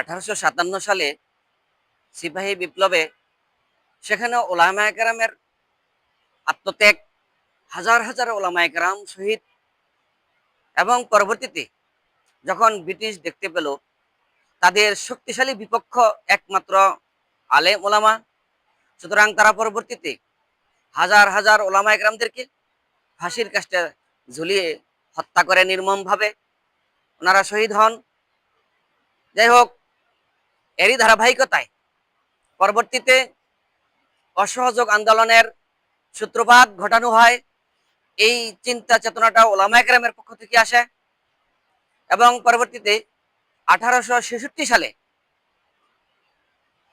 1857 সালে সিপাহী বিপ্লবে সেখানে ওলামায়ে কেরামের আত্মত্যাগ, হাজার হাজার ওলামায়ে কেরাম শহীদ, এবং পরবর্তীতে যখন ব্রিটিশ দেখতে পেল তাদের শক্তিশালী বিপক্ষ একমাত্র আলেম ওলামা, সুতরাং তারা পরবর্তীতে হাজার হাজার ওলামায়ে কেরামদেরকে ফাঁসির কাস্টে ঝুলিয়ে হত্যা করে নির্মমভাবে। ওনারা শহীদ হন। যাই হোক, এরই ধারাবাহিকতায় পরবর্তীতে অসহযোগ আন্দোলনের সূত্রপাত ঘটানো হয়। এই চিন্তা চেতনাটা ওলামায়ে কেরামের পক্ষ থেকে আসে এবং পরবর্তীতে 1866 সালে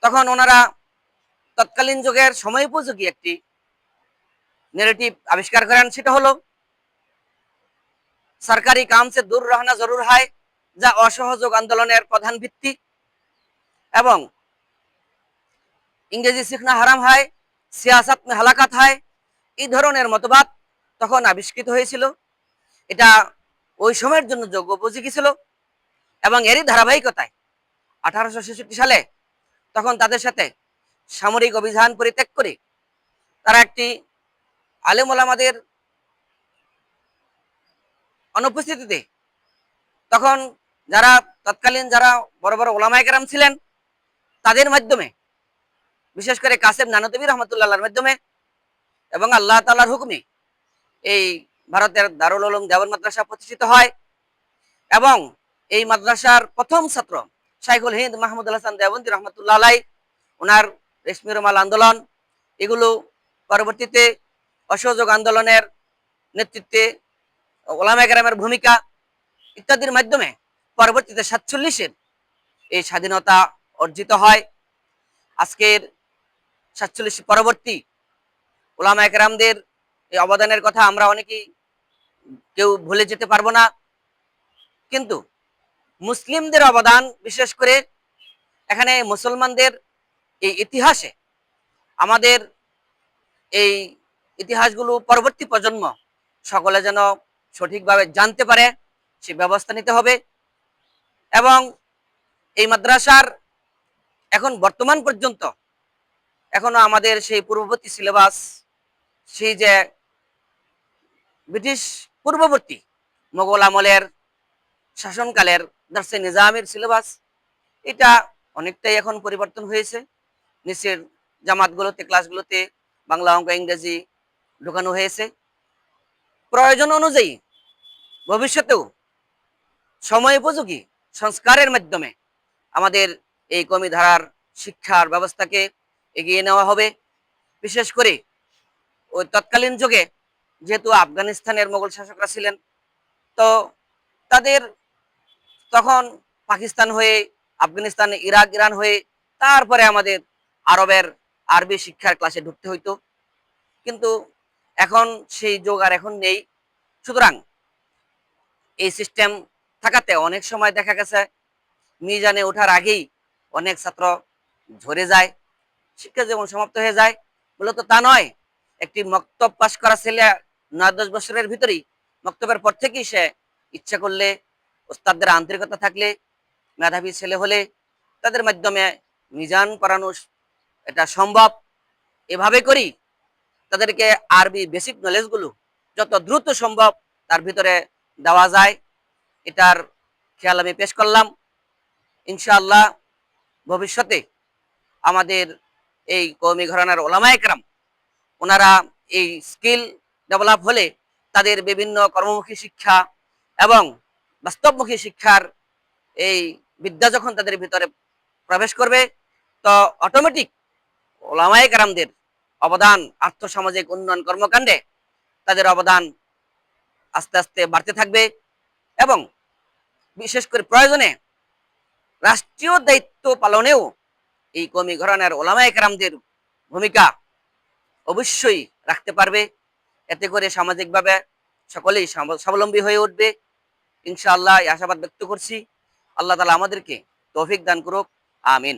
তখন ওনারা তৎকালীন যুগের সময়োপযোগী একটি নেগেটিভ আবিষ্কার করেন। সেটা হলো সরকারি কাম সে দূর রহনা জরুর হয়, যা অসহযোগ আন্দোলনের প্রধান ভিত্তি, এবং ইংরেজি শিখনা হারাম হয়, সিয়াসত মে হালাকাত হয়, এই ধরনের মতবাদ তখন আবিষ্কৃত হয়েছিল। এটা ওই সময়ের জন্য যোগ্যোপযোগী ছিল এবং এরই ধারাবাহিকতায় 1866 সালে তখন তাদের সাথে সামরিক অভিযান পরিত্যাগ করে তারা একটি আলেম ওলামাদের অনুপস্থিতিতে তখন যারা তৎকালীন যারা বড় বড় ওলামায়ে কেরাম ছিলেন তাদের মাধ্যমে, বিশেষ করে কাসেম নানতুবি রহমতুল্লাহর মাধ্যমে এবং আল্লাহ তাআলার হুকুমে এই ভারতের দারুল উলুম দেওবন্দ মাদ্রাসা প্রতিষ্ঠিত হয় এবং এই মাদ্রাসার প্রথম ছাত্র শাইখুল হিন্দ মাহমুদুল হাসান দেওবন্দি রহমতুল্লাহ আলাই, ওনার রেশমি রুমাল আন্দোলন, এগুলো পরবর্তীতে অসহযোগ আন্দোলনের নেতৃত্বে ওলামায়ে কেরামের ভূমিকা ইত্যাদির মাধ্যমে পরবর্তীতে 47-এর এই স্বাধীনতা অর্জিত হয়। আজকের 47 পরবর্তী ওলামায়ে কেরামদের এই অবদানের কথা আমরা অনেকেই কেউ ভুলে যেতে পারবো না, কিন্তু মুসলিমদের অবদান, বিশেষ করে এখানে মুসলমানদের এই ইতিহাসে, আমাদের এই ইতিহাসগুলো পরবর্তী প্রজন্ম সকলে যেন সঠিকভাবে জানতে পারে সে ব্যবস্থা নিতে হবে। এবং এই মাদ্রাসার এখন বর্তমান পর্যন্ত এখনো আমাদের সেই পূর্ববর্তী সিলেবাস, সেই যে ব্রিটিশ পূর্ববর্তী মোগল আমলের শাসনকালের দার্সে নিজামের সিলেবাস, এটা অনেকটাই এখন পরিবর্তন হয়েছে। নিচের জামাতগুলোতে, ক্লাসগুলোতে বাংলা, অঙ্ক, ইংরেজি ঢোকানো হয়েছে। প্রয়োজন অনুযায়ী ভবিষ্যতেও সময় উপযোগী সংস্কারের মাধ্যমে আমাদের এই কওমি ধারার শিক্ষার ব্যবস্থাকে এগিয়ে নেওয়া হবে। বিশেষ করে ওই তৎকালীন যুগে যেহেতু আফগানিস্তানের মোগল শাসকরা ছিলেন, তো তাদের তখন পাকিস্তান হয়ে, আফগানিস্তান, ইরাক, ইরান হয়ে তারপরে আমাদের আরবের আরবি শিক্ষার ক্লাসে ঢুকতে হইতো, কিন্তু এখন সেই যুগ আর এখন নেই। সুতরাং এই সিস্টেম থাকাতে অনেক সময় দেখা গেছে মিজানে ওঠার আগেই অনেক ছাত্র ঝরে যায়, শিক্ষা জীবন সমাপ্ত হয়ে যায়। মূলত তা নয়, একটি মক্তব পাশ করা ছেলে 9-10 বছরের ভিতরেই মক্তবের পর থেকেই সে ইচ্ছা করলে, ওস্তাদদের আন্তরিকতা থাকলে, মেধাবী ছেলে হলে তাদের মাধ্যমে মিজান পড়ানো এটা সম্ভব। এভাবে করি তাদেরকে আরবি বেসিক নলেজগুলো যত দ্রুত সম্ভব তার ভিতরে দেওয়া যায়, এটার খেয়াল আমি পেশ করলাম। ইনশাআল্লাহ ভবিষ্যতে আমাদের এই কওমি ঘরানার ওলামায়ে কেরাম ওনারা এই স্কিল ডেভেলপ হলে তাদের বিভিন্ন কর্মমুখী শিক্ষা এবং বাস্তবমুখী শিক্ষার এই বিদ্যা যখন তাদের ভিতরে প্রবেশ করবে, তো অটোমেটিক ওলামায়ে কেরামদের অবদান আর্থসামাজিক উন্নয়ন কর্মকাণ্ডে তাদের অবদান আস্তে আস্তে বাড়তে থাকবে এবং বিশেষ করে প্রয়োজনে রাষ্ট্রীয় দায়িত্ব পালনেও এই কওমি ঘরানার ওলামায়ে কেরামদের ভূমিকা অবশ্যই রাখতে পারবে। এতে করে সামাজিকভাবে সকলেই স্বাবলম্বী হয়ে উঠবে ইনশাআল্লাহ, এই আশাবাদ ব্যক্ত করছি। আল্লাহ তাআলা আমাদেরকে তৌফিক দান করুক, আমিন।